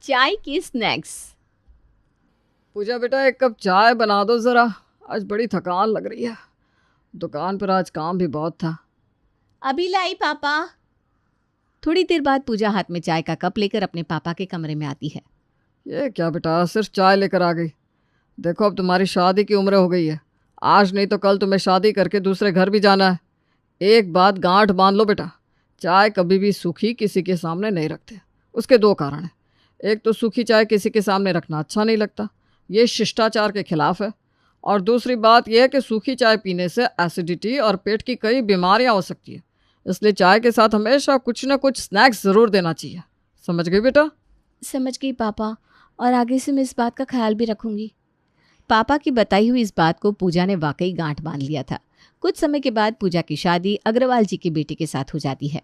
चाय की स्नैक्स। पूजा बेटा, एक कप चाय बना दो ज़रा। आज बड़ी थकान लग रही है। दुकान पर आज काम भी बहुत था। अभी लाई पापा। थोड़ी देर बाद पूजा हाथ में चाय का कप लेकर अपने पापा के कमरे में आती है। ये क्या बेटा, सिर्फ चाय लेकर आ गई? देखो, अब तुम्हारी शादी की उम्र हो गई है। आज नहीं तो कल तुम्हें शादी करके दूसरे घर भी जाना है। एक बात गांठ बांध लो बेटा, चाय कभी भी सूखी किसी के सामने नहीं रखते। उसके दो कारण हैं। एक तो सूखी चाय किसी के सामने रखना अच्छा नहीं लगता, ये शिष्टाचार के खिलाफ है। और दूसरी बात यह है कि सूखी चाय पीने से एसिडिटी और पेट की कई बीमारियां हो सकती है। इसलिए चाय के साथ हमेशा कुछ ना कुछ स्नैक्स ज़रूर देना चाहिए। समझ गई बेटा? समझ गई पापा, और आगे से मैं इस बात का ख्याल भी रखूंगी। पापा की बताई हुई इस बात को पूजा ने वाकई गांठ बांध लिया था। कुछ समय के बाद पूजा की शादी अग्रवाल जी के बेटे के साथ हो जाती है।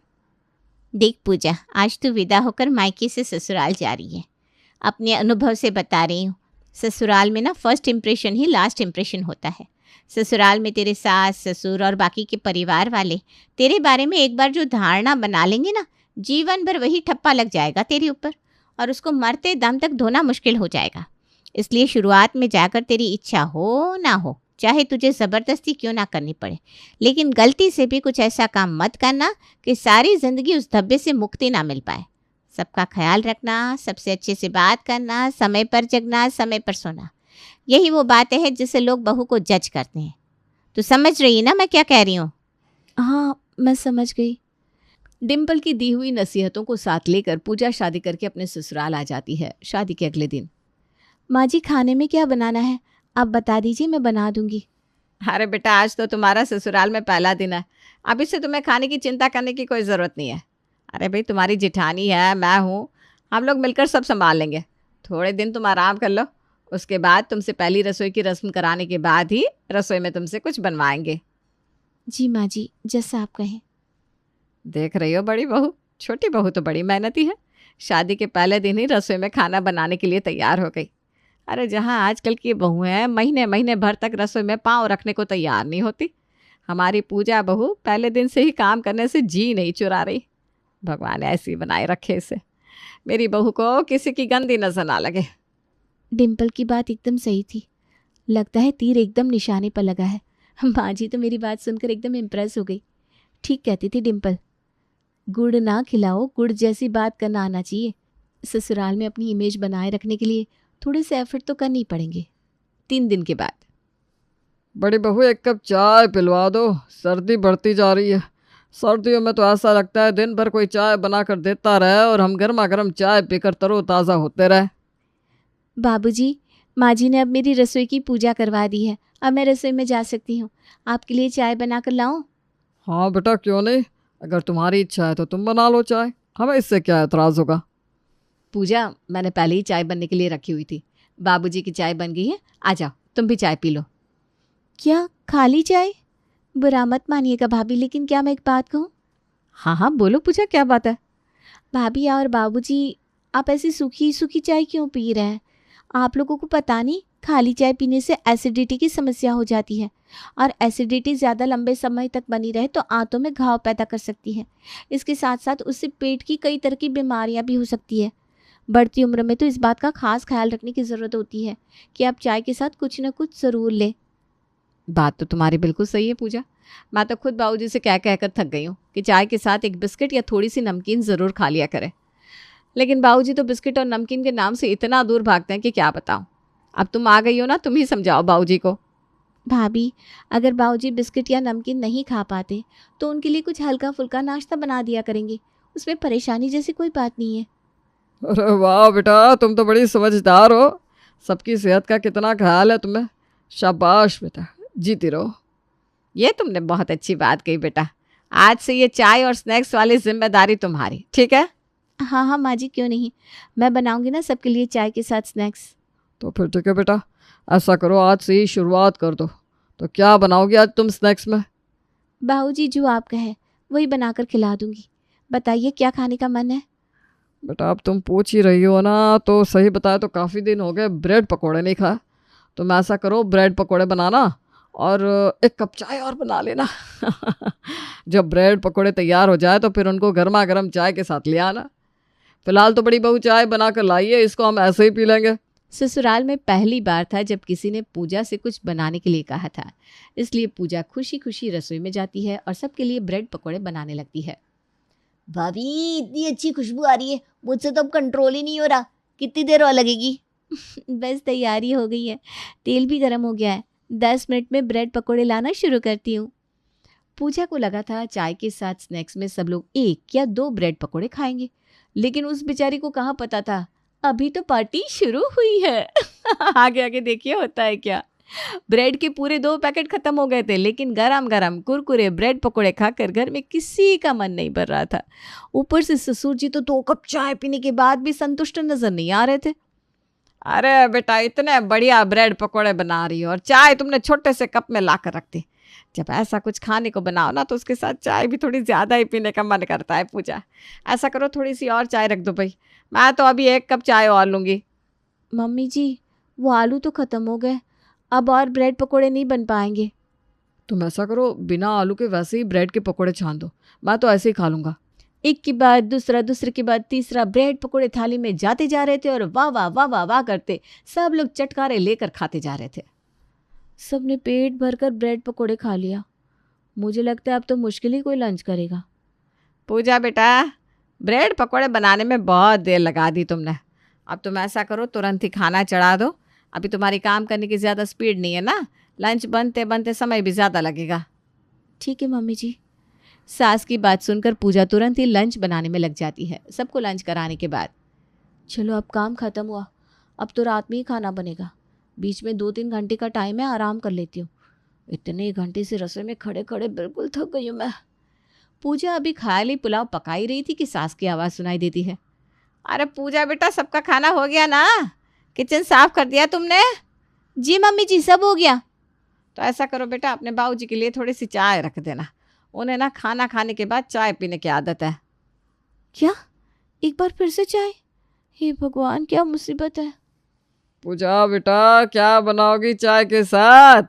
देख पूजा, आज तू विदा होकर मायके से ससुराल जा रही है। अपने अनुभव से बता रही हूँ, ससुराल में ना फर्स्ट इम्प्रेशन ही लास्ट इम्प्रेशन होता है। ससुराल में तेरे सास ससुर और बाकी के परिवार वाले तेरे बारे में एक बार जो धारणा बना लेंगे ना, जीवन भर वही ठप्पा लग जाएगा तेरे ऊपर, और उसको मरते दम तक धोना मुश्किल हो जाएगा। इसलिए शुरुआत में जाकर तेरी इच्छा हो ना हो, चाहे तुझे ज़बरदस्ती क्यों ना करनी पड़े, लेकिन गलती से भी कुछ ऐसा काम मत करना कि सारी ज़िंदगी उस धब्बे से मुक्ति ना मिल पाए। सबका ख्याल रखना, सबसे अच्छे से बात करना, समय पर जगना, समय पर सोना, यही वो बातें हैं जिससे लोग बहू को जज करते हैं। तो समझ रही है ना मैं क्या कह रही हूँ? हाँ, मैं समझ गई। डिम्पल की दी हुई नसीहतों को साथ लेकर पूजा शादी करके अपने ससुराल आ जाती है। शादी के अगले दिन, माँ जी खाने में क्या बनाना है आप बता दीजिए, मैं बना दूंगी। अरे बेटा, आज तो तुम्हारा ससुराल में पहला दिन है। अभी से तुम्हें खाने की चिंता करने की कोई ज़रूरत नहीं है। अरे भाई, तुम्हारी जिठानी है, मैं हूँ, हम लोग मिलकर सब संभाल लेंगे। थोड़े दिन तुम आराम कर लो, उसके बाद तुमसे पहली रसोई की रस्म कराने के बाद ही रसोई में तुमसे कुछ बनवाएंगे। जी माँ जी, जैसा आप कहें। देख रही हो बड़ी बहू, छोटी बहू तो बड़ी मेहनती है। शादी के पहले दिन ही रसोई में खाना बनाने के लिए तैयार हो गई। अरे जहाँ आजकल की बहू हैं, महीने महीने भर तक रसोई में पाँव रखने को तैयार नहीं होती, हमारी पूजा बहू पहले दिन से ही काम करने से जी नहीं चुरा रही। भगवान ऐसी बनाए रखे इसे, मेरी बहू को किसी की गंदी नजर ना लगे। डिम्पल की बात एकदम सही थी। लगता है तीर एकदम निशाने पर लगा है। माँ जी तो मेरी बात सुनकर एकदम इम्प्रेस हो गई। ठीक कहती थी डिम्पल, गुड़ ना खिलाओ, गुड़ जैसी बात करना आना चाहिए। ससुराल में अपनी इमेज बनाए रखने के लिए थोड़े से एफर्ट तो करने ही पड़ेंगे। 3 दिन के बाद, बड़ी बहू, एक कप चाय पिलवा दो, सर्दी बढ़ती जा रही है। सर्दियों में तो ऐसा लगता है दिन भर कोई चाय बनाकर देता रहे और हम गर्मा गर्म चाय पीकर तरोताज़ा होते रहे। बाबूजी, माँ जी ने अब मेरी रसोई की पूजा करवा दी है। अब मैं रसोई में जा सकती हूँ। आपके लिए चाय बना कर लाऊं? हाँ बेटा, क्यों नहीं। अगर तुम्हारी इच्छा है तो तुम बना लो चाय, हमें इससे क्या एतराज़ होगा। पूजा, मैंने पहले ही चाय बनने के लिए रखी हुई थी। बाबूजी की चाय बन गई है, आ जाओ तुम भी चाय पी लो। क्या खाली चाय? बुरा मत मानिएगा भाभी, लेकिन क्या मैं एक बात कहूँ? हाँ हाँ बोलो पूजा, क्या बात है? भाभी और बाबूजी, आप ऐसी सूखी सूखी चाय क्यों पी रहे हैं? आप लोगों को पता नहीं, खाली चाय पीने से एसिडिटी की समस्या हो जाती है, और एसिडिटी ज़्यादा लंबे समय तक बनी रहे तो आंतों में घाव पैदा कर सकती है। इसके साथ साथ उससे पेट की कई तरह की बीमारियां भी हो सकती है। बढ़ती उम्र में तो इस बात का खास ख्याल रखने की ज़रूरत होती है कि आप चाय के साथ कुछ न कुछ ज़रूर लें। बात तो तुम्हारी बिल्कुल सही है पूजा। मैं तो खुद बाबूजी से कह कहकर थक गई हूँ कि चाय के साथ एक बिस्किट या थोड़ी सी नमकीन ज़रूर खा लिया करें, लेकिन बाबूजी तो बिस्किट और नमकीन के नाम से इतना दूर भागते हैं कि क्या बताऊँ। अब तुम आ गई हो ना, तुम ही समझाओ बाबूजी को। भाभी, अगर बाबूजी बिस्किट या नमकीन नहीं खा पाते तो उनके लिए कुछ हल्का फुल्का नाश्ता बना दिया करेंगे, उसमें परेशानी जैसी कोई बात नहीं है। अरे वाह बेटा, तुम तो बड़ी समझदार हो। सबकी सेहत का कितना ख्याल है तुम्हें। शाबाश बेटा, जीती रहो। ये तुमने बहुत अच्छी बात कही बेटा। आज से ये चाय और स्नैक्स वाली जिम्मेदारी तुम्हारी, ठीक है? हाँ हाँ माँ जी, क्यों नहीं, मैं बनाऊंगी ना सबके लिए चाय के साथ स्नैक्स। तो फिर ठीक है बेटा, ऐसा करो, आज से ही शुरुआत कर दो। तो क्या बनाओगी आज तुम स्नैक्स में? बाबूजी जो आप कहें वही बनाकर खिला दूंगी। बताइए क्या खाने का मन है? बेटा, अब तुम पूछ ही रही हो ना, तो सही बताया तो काफ़ी दिन हो गए ब्रेड पकोड़े नहीं खाए। तो मैं ऐसा करो, ब्रेड पकोड़े बनाना और एक कप चाय और बना लेना। जब ब्रेड पकोड़े तैयार हो जाए तो फिर उनको गर्मा गर्म चाय के साथ ले आना। फिलहाल तो बड़ी बहू चाय बना कर लाई है, इसको हम ऐसे ही पी लेंगे। ससुराल में पहली बार था जब किसी ने पूजा से कुछ बनाने के लिए कहा था, इसलिए पूजा खुशी खुशी रसोई में जाती है और सबके लिए ब्रेड पकौड़े बनाने लगती है। भाभी इतनी अच्छी खुशबू आ रही है, मुझसे तो अब कंट्रोल ही नहीं हो रहा। कितनी देर और लगेगी? बस तैयारी हो गई है, तेल भी गर्म हो गया है, 10 मिनट में ब्रेड पकोड़े लाना शुरू करती हूँ। पूजा को लगा था चाय के साथ स्नैक्स में सब लोग 1 या 2 ब्रेड पकोड़े खाएंगे, लेकिन उस बेचारी को कहाँ पता था अभी तो पार्टी शुरू हुई है। आगे आगे देखिए होता है क्या। ब्रेड के पूरे 2 पैकेट खत्म हो गए थे, लेकिन गरम गरम कुरकुरे ब्रेड पकोड़े खाकर घर में किसी का मन नहीं भर रहा था। ऊपर से ससुर जी तो 2 कप चाय पीने के बाद भी संतुष्ट नजर नहीं आ रहे थे। अरे बेटा, इतने बढ़िया ब्रेड पकोड़े बना रही हो और चाय तुमने छोटे से कप में ला कर रख दी। जब ऐसा कुछ खाने को बनाओ ना तो उसके साथ चाय भी थोड़ी ज़्यादा ही पीने का मन करता है। पूजा, ऐसा करो थोड़ी सी और चाय रख दो भाई, मैं तो अभी 1 कप चाय और लूँगी। मम्मी जी, वो आलू तो ख़त्म हो गए, अब और ब्रेड पकोड़े नहीं बन पाएंगे। तुम ऐसा करो, बिना आलू के वैसे ही ब्रेड के पकोड़े छान दो, मैं तो ऐसे ही खा लूँगा। एक के बाद दूसरा, दूसरे के बाद तीसरा ब्रेड पकोड़े थाली में जाते जा रहे थे और वाह वाह वाह वाह वाह करते सब लोग चटकारे लेकर खाते जा रहे थे। सबने पेट भरकर ब्रेड पकोड़े खा लिया। मुझे लगता है अब तो मुश्किल ही कोई लंच करेगा। पूजा बेटा, ब्रेड पकोड़े बनाने में बहुत देर लगा दी तुमने। अब तुम ऐसा करो, तुरंत ही खाना चढ़ा दो। अभी तुम्हारी काम करने की ज़्यादा स्पीड नहीं है ना, लंच बनते बनते समय भी ज़्यादा लगेगा। ठीक है मम्मी जी। सास की बात सुनकर पूजा तुरंत ही लंच बनाने में लग जाती है। सबको लंच कराने के बाद चलो अब काम ख़त्म हुआ, अब तो रात में ही खाना बनेगा। बीच में 2-3 घंटे का टाइम है, आराम कर लेती हूँ। इतने घंटे से रसोई में खड़े खड़े बिल्कुल थक गई हूँ मैं। पूजा अभी ख्याली पुलाव पका ही रही थी कि सास की आवाज़ सुनाई देती है। अरे पूजा बेटा, सबका खाना हो गया ना? किचन साफ कर दिया तुमने? जी मम्मी जी, सब हो गया। तो ऐसा करो बेटा, अपने बाबूजी के लिए थोड़ी सी चाय रख देना। उन्हें ना खाना खाने के बाद चाय पीने की आदत है। क्या? एक बार फिर से चाय? हे भगवान, क्या मुसीबत है। पूजा बेटा, क्या बनाओगी चाय के साथ?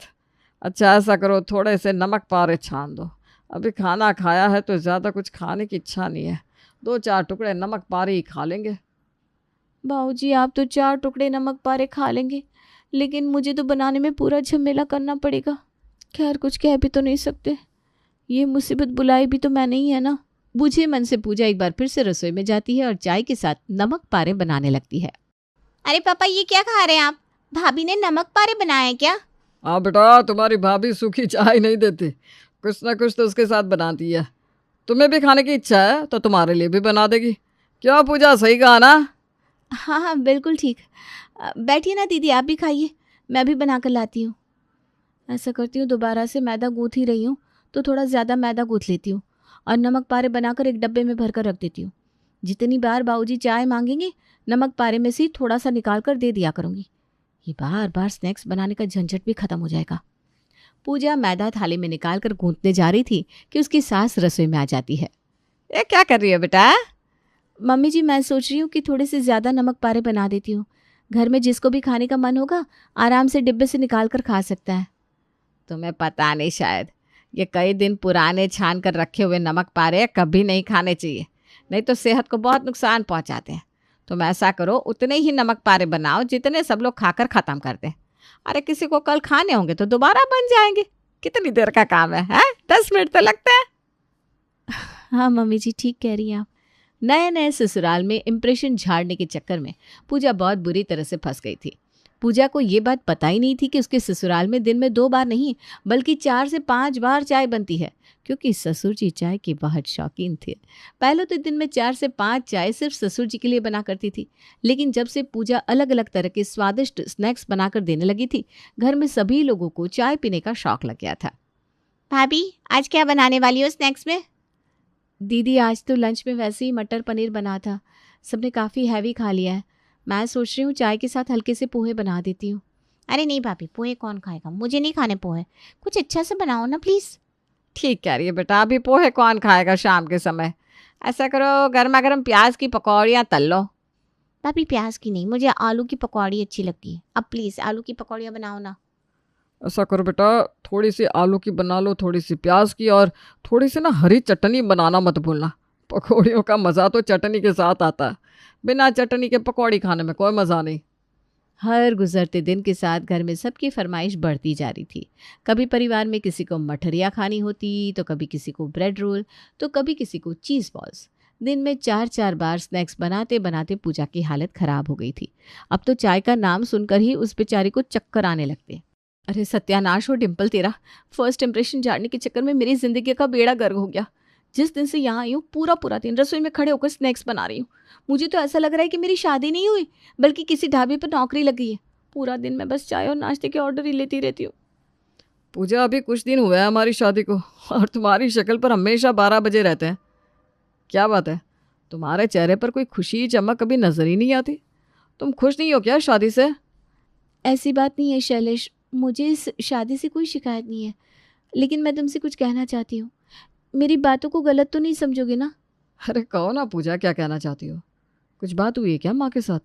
अच्छा ऐसा करो, थोड़े से नमक पारे छान दो। अभी खाना खाया है तो ज़्यादा कुछ खाने की इच्छा नहीं है, 2-4 टुकड़े नमक पारे ही खा लेंगे। बाबूजी, आप तो 4 टुकड़े नमक पारे खा लेंगे, लेकिन मुझे तो बनाने में पूरा झमेला करना पड़ेगा। खैर, कुछ कह भी तो नहीं सकते, ये मुसीबत बुलाई भी तो मैंने ही है ना। बूझे मन से पूजा एक बार फिर से रसोई में जाती है और चाय के साथ नमक पारे बनाने लगती है। अरे पापा, ये क्या खा रहे हैं आप? भाभी ने नमक पारे बनाए हैं क्या? हाँ बेटा, तुम्हारी भाभी सूखी चाय नहीं देती, कुछ ना कुछ तो उसके साथ बनाती है। तुम्हें भी खाने की इच्छा है तो तुम्हारे लिए भी बना देगी। क्या पूजा, सही कहा ना? हाँ हाँ, बिल्कुल ठीक। बैठिए ना दीदी, आप भी खाइए, मैं भी बना कर लाती हूँ। ऐसा करती हूँ, दोबारा से मैदा गूँथ ही रही हूँ तो थोड़ा ज़्यादा मैदा गूँथ लेती हूँ और नमक पारे बनाकर एक डब्बे में भर कर रख देती हूँ। जितनी बार बाबूजी चाय मांगेंगे, नमक पारे में से थोड़ा सा निकाल कर दे दिया करूँगी। ये बार बार स्नैक्स बनाने का झंझट भी खत्म हो जाएगा। पूजा मैदा थाली में निकाल कर गूँथने जा रही थी कि उसकी सास रसोई में आ जाती है। ये क्या कर रही है बेटा? मम्मी जी, मैं सोच रही हूँ कि थोड़े से ज़्यादा नमक पारे बना देती हूँ। घर में जिसको भी खाने का मन होगा आराम से डिब्बे से निकाल कर खा सकता है। तुम्हें पता नहीं शायद, ये कई दिन पुराने छान कर रखे हुए नमक पारे कभी नहीं खाने चाहिए, नहीं तो सेहत को बहुत नुकसान पहुंचाते हैं। तुम ऐसा करो, उतने ही नमक पारे बनाओ जितने सब लोग खाकर ख़त्म कर दें। अरे किसी को कल खाने होंगे तो दोबारा बन जाएंगे। कितनी देर का काम है? 10 मिनट तो लगते हैं। हाँ मम्मी जी, ठीक कह रही हैं आप। नए नए ससुराल में इम्प्रेशन झाड़ने के चक्कर में पूजा बहुत बुरी तरह से फंस गई थी। पूजा को ये बात पता ही नहीं थी कि उसके ससुराल में दिन में 2 बार नहीं बल्कि 4 से 5 बार चाय बनती है, क्योंकि ससुर जी चाय के बहुत शौकीन थे। पहले तो दिन में 4 से 5 चाय सिर्फ ससुर जी के लिए बना करती थी, लेकिन जब से पूजा अलग अलग तरह के स्वादिष्ट स्नैक्स बनाकर देने लगी थी, घर में सभी लोगों को चाय पीने का शौक लग गया था। भाभी, आज क्या बनाने वाली हो स्नैक्स में? दीदी, आज तो लंच में वैसे ही मटर पनीर बना था, सबने काफ़ी हैवी खा लिया है। मैं सोच रही हूँ चाय के साथ हल्के से पोहे बना देती हूँ। अरे नहीं भाभी, पोहे कौन खाएगा? मुझे नहीं खाने पोहे, कुछ अच्छा से बनाओ ना प्लीज़। ठीक कह रही है बेटा, अभी पोहे कौन खाएगा शाम के समय। ऐसा करो, गर्मा गर्म प्याज की पकौड़ियाँ तल लो। भाभी, प्याज की नहीं, मुझे आलू की पकौड़ी अच्छी लगती है। अब प्लीज़ आलू की पकौड़ियाँ बनाओ ना। ऐसा करो बेटा, थोड़ी सी आलू की बना लो, थोड़ी सी प्याज की और थोड़ी सी ना हरी चटनी बनाना मत भूलना। पकौड़ियों का मज़ा तो चटनी के साथ आता है, बिना चटनी के पकौड़ी खाने में कोई मज़ा नहीं। हर गुजरते दिन के साथ घर में सबकी फरमाइश बढ़ती जा रही थी। कभी परिवार में किसी को मठरिया खानी होती, तो कभी किसी को ब्रेड रोल, तो कभी किसी को चीज़ बॉल्स। दिन में 4-4 बार स्नैक्स बनाते बनाते पूजा की हालत ख़राब हो गई थी। अब तो चाय का नाम सुनकर ही उस बेचारी को चक्कर आने लगते। अरे सत्यानाश हो डिम्पल तेरा, फर्स्ट इंप्रेशन झाड़ने के चक्कर में मेरी ज़िंदगी का बेड़ा गर्क हो गया। जिस दिन से यहाँ आई हूँ पूरा पूरा दिन रसोई में खड़े होकर स्नैक्स बना रही हूँ। मुझे तो ऐसा लग रहा है कि मेरी शादी नहीं हुई बल्कि किसी ढाबे पर नौकरी लग गई है। पूरा दिन मैं बस चाय और नाश्ते के ऑर्डर ही लेती रहती हूँ। पूजा, अभी कुछ दिन हुए हैं हमारी शादी को और तुम्हारी शक्ल पर हमेशा 12 बजे रहते हैं। क्या बात है, तुम्हारे चेहरे पर कोई खुशी चमक कभी नज़र ही नहीं आती। तुम खुश नहीं हो क्या शादी से? ऐसी बात नहीं है शैलेश, मुझे इस शादी से कोई शिकायत नहीं है, लेकिन मैं तुमसे कुछ कहना चाहती हूँ। मेरी बातों को गलत तो नहीं समझोगे ना? अरे कहो ना पूजा, क्या कहना चाहती हो? कुछ बात हुई है क्या माँ के साथ?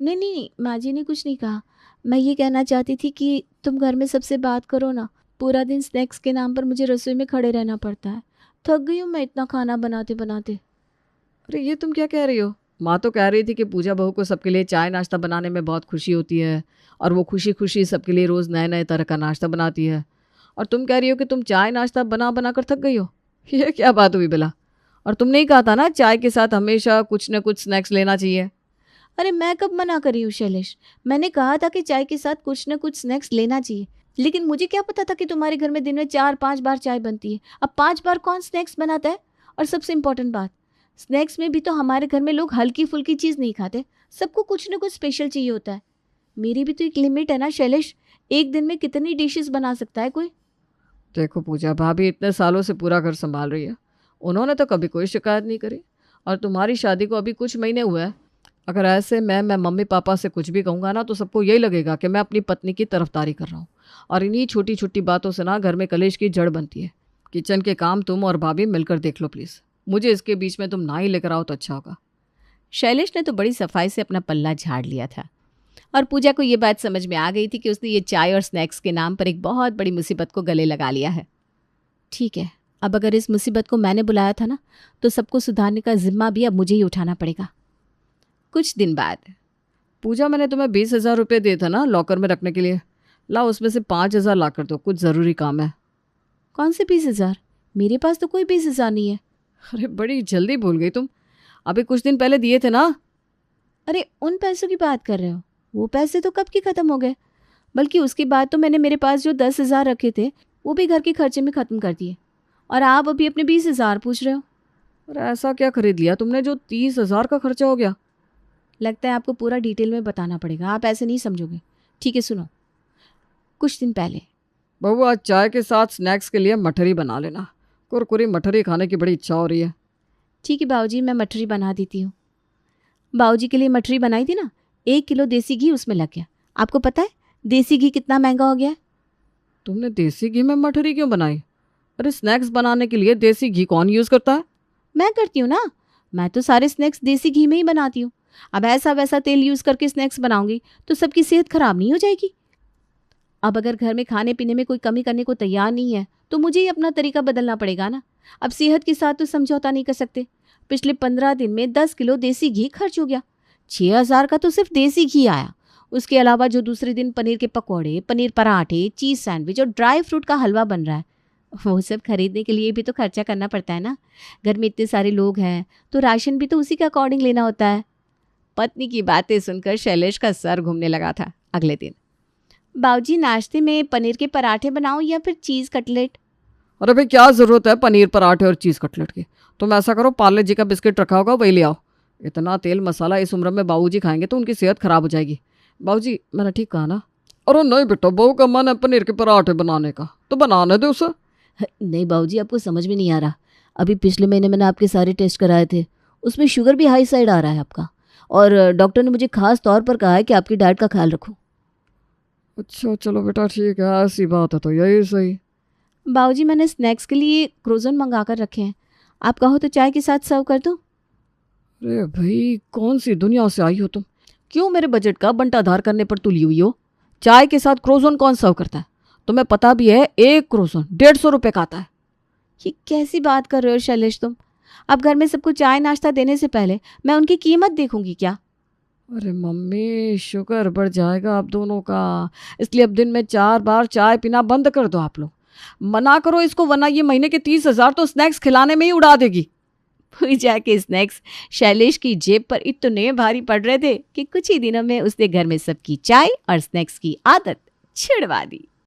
नहीं नहीं नहीं, माँ जी ने कुछ नहीं कहा। मैं ये कहना चाहती थी कि तुम घर में सबसे बात करो ना। पूरा दिन स्नैक्स के नाम पर मुझे रसोई में खड़े रहना पड़ता है। थक गई हूँ मैं इतना खाना बनाते बनाते। अरे ये तुम क्या कह रही हो? माँ तो कह रही थी कि पूजा बहू को सबके लिए चाय नाश्ता बनाने में बहुत खुशी होती है और वो खुशी खुशी सबके लिए रोज़ नए नए तरह का नाश्ता बनाती है, और तुम कह रही हो कि तुम चाय नाश्ता बना बना कर थक गई हो। ये क्या बात हुई भला? और तुमने ही कहा था ना चाय के साथ हमेशा कुछ न कुछ स्नैक्स लेना चाहिए। अरे मैं कब मना करी हूँ शैलेश? मैंने कहा था कि चाय के साथ कुछ न कुछ स्नैक्स लेना चाहिए, लेकिन मुझे क्या पता था कि तुम्हारे घर में दिन में 4-5 बार चाय बनती है। अब 5 बार कौन स्नैक्स बनाता है? और सबसे इम्पोर्टेंट बात, स्नैक्स में भी तो हमारे घर में लोग हल्की फुल्की चीज़ नहीं खाते, सबको कुछ न कुछ स्पेशल चाहिए होता है। मेरी भी तो एक लिमिट है ना शैलेश, एक दिन में कितनी डिशेस बना सकता है कोई? देखो पूजा, भाभी इतने सालों से पूरा घर संभाल रही है, उन्होंने तो कभी कोई शिकायत नहीं करी, और तुम्हारी शादी को अभी कुछ महीने हुए हैं। अगर ऐसे मैं मम्मी पापा से कुछ भी कहूँगा ना तो सबको यही लगेगा कि मैं अपनी पत्नी की तरफदारी कर रहा हूँ, और इन्हीं छोटी छोटी बातों से ना घर में कलेश की जड़ बनती है। किचन के काम तुम और भाभी मिलकर देख लो प्लीज़, मुझे इसके बीच में तुम ना ही लेकर आओ तो अच्छा होगा। शैलेश ने तो बड़ी सफाई से अपना पल्ला झाड़ लिया था, और पूजा को ये बात समझ में आ गई थी कि उसने ये चाय और स्नैक्स के नाम पर एक बहुत बड़ी मुसीबत को गले लगा लिया है। ठीक है, अब अगर इस मुसीबत को मैंने बुलाया था ना, तो सबको सुधारने का जिम्मा भी अब मुझे ही उठाना पड़ेगा। कुछ दिन बाद, पूजा, मैंने तुम्हें 20,000 रुपये दिए थे ना लॉकर में रखने के लिए, लाओ उसमें से 5,000 ला कर दो, कुछ ज़रूरी काम है। कौन से 20,000? मेरे पास तो कोई 20,000 नहीं है। अरे बड़ी जल्दी भूल गई तुम, अभी कुछ दिन पहले दिए थे ना। अरे उन पैसों की बात कर रहे हो? वो पैसे तो कब के ख़त्म हो गए, बल्कि उसके बाद तो मैंने मेरे पास जो 10,000 रखे थे वो भी घर के खर्चे में ख़त्म कर दिए, और आप अभी अपने 20,000 पूछ रहे हो। अरे ऐसा क्या खरीद लिया तुमने जो 30,000 का खर्चा हो गया? लगता है आपको पूरा डिटेल में बताना पड़ेगा, आप ऐसे नहीं समझोगे। ठीक है सुनो, कुछ दिन पहले बहू, आज चाय के साथ स्नैक्स के लिए मठरी बना लेना, कुरकुरी मठरी खाने की बड़ी इच्छा हो रही है। ठीक है बाबूजी, मैं मठरी बना देती हूँ। बाबूजी के लिए मठरी बनाई थी ना, 1 किलो देसी घी उसमें लग गया। आपको पता है देसी घी कितना महंगा हो गया है? तुमने देसी घी में मठरी क्यों बनाई? अरे स्नैक्स बनाने के लिए देसी घी कौन यूज़ करता है? मैं करती हूँ ना, मैं तो सारे स्नैक्स देसी घी में ही बनाती हूँ। अब ऐसा वैसा तेल यूज़ करके स्नैक्स बनाऊंगी तो सबकी सेहत खराब नहीं हो जाएगी? अब अगर घर में खाने पीने में कोई कमी करने को तैयार नहीं है तो मुझे ही अपना तरीका बदलना पड़ेगा ना। अब सेहत के साथ तो समझौता नहीं कर सकते। पिछले 15 दिन में 10 किलो देसी घी खर्च हो गया। 6,000 का तो सिर्फ देसी घी आया। उसके अलावा जो दूसरे दिन पनीर के पकौड़े, पनीर पराठे, चीज़ सैंडविच और ड्राई फ्रूट का हलवा बन रहा है, वो सब खरीदने के लिए भी तो खर्चा करना पड़ता है ना। घर में इतने सारे लोग हैं तो राशन भी तो उसी के अकॉर्डिंग लेना होता है। पत्नी की बातें सुनकर शैलेश का सर घूमने लगा था। अगले दिन, बाबूजी नाश्ते में पनीर के पराठे बनाऊं या फिर चीज़ कटलेट? अरे भाई क्या ज़रूरत है पनीर पराठे और चीज़ कटलेट की? तुम ऐसा करो, पार्ले जी का बिस्किट रखा होगा वही ले आओ। इतना तेल मसाला इस उम्र में बाबूजी खाएंगे तो उनकी सेहत खराब हो जाएगी। बाबूजी, मैंने ठीक कहा ना? अरे नहीं बेटा, बहू का मन है पनीर के पराठे बनाने का तो बनाने दो उसे। नहीं बाबूजी, आपको समझ में नहीं आ रहा। अभी पिछले महीने मैंने आपके सारे टेस्ट कराए थे, उसमें शुगर भी हाई साइड आ रहा है आपका, और डॉक्टर ने मुझे खास तौर पर कहा है कि आपकी डाइट का ख्याल रखो। अच्छा चलो बेटा, ठीक है, ऐसी बात है तो यही सही। बाबूजी, मैंने स्नैक्स के लिए क्रोज़न मंगा कर रखे हैं, आप कहो तो चाय के साथ सर्व कर दूं? अरे भाई, कौन सी दुनिया से आई हो तुम? क्यों मेरे बजट का बंटाधार करने पर तुली हुई हो? चाय के साथ क्रोज़न कौन सर्व करता है? तुम्हें पता भी है एक क्रोज़न 150 रुपये का आता है। ये कैसी बात कर रहे हो शैलेश तुम? अब घर में सबको चाय नाश्ता देने से पहले मैं उनकी कीमत देखूंगी क्या? अरे मम्मी, शुगर बढ़ जाएगा आप दोनों का, इसलिए अब दिन में 4 बार चाय पीना बंद कर दो आप लोग। मना करो इसको, वरना ये महीने के 30,000 तो स्नैक्स खिलाने में ही उड़ा देगी। पूजा के स्नैक्स शैलेश की जेब पर इतने भारी पड़ रहे थे कि कुछ ही दिनों में उसने घर में सबकी चाय और स्नैक्स की आदत छिड़वा दी।